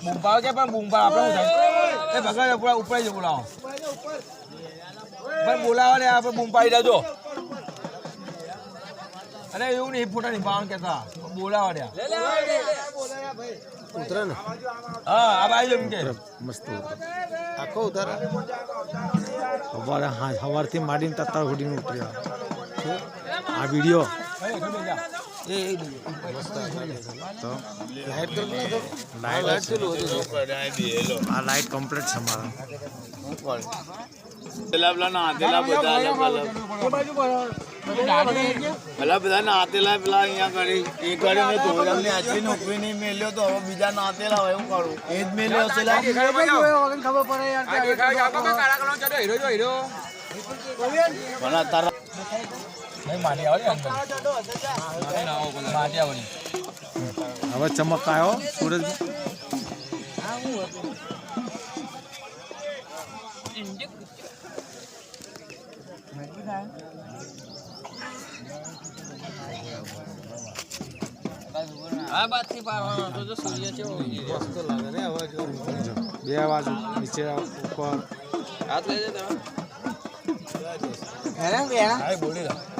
બુંબા કે પણ બુંબા આપણે એ ભગત ઉપર જ બોલાવો પણ બોલાવો ને આપણે બુંબાઈ દેજો અરે એવું નહીં ફોટા નહીં બાણ કેતા બોલાવો ને ઉતરે ને હા આ બાજુ એમ કે મસ્ત આખો ઉતારે સવારથી માંડીને તત્તા સુધીનું ઉતર્યા આ વિડીયો આ લાઈટ કમ્પ્લીટ છે મારા પેલા નાતેલા બધા બધા નાતેલા પેલા અહીંયા કરી એક ગાડી મેં ધોરણને આચરી નોકરી નહીં મેલ્યો તો હવે બીજા નાતેલા હોય એવું કરું એ જ મેલ્યો છે ખબર તારા હવે ચમક આવ્યો સૂરજ આ બાજુથી પાડવાનો તો જો સૂર્ય કેવો મસ્ત લાગે ને હવે બે બાજુ નીચે ઉપર હાથ લઈ જાય તમે હા બોલી લા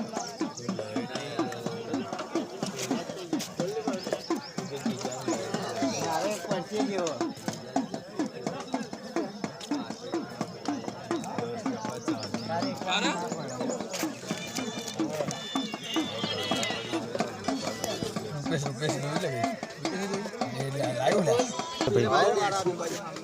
રૂપિયા લાવ્યું ને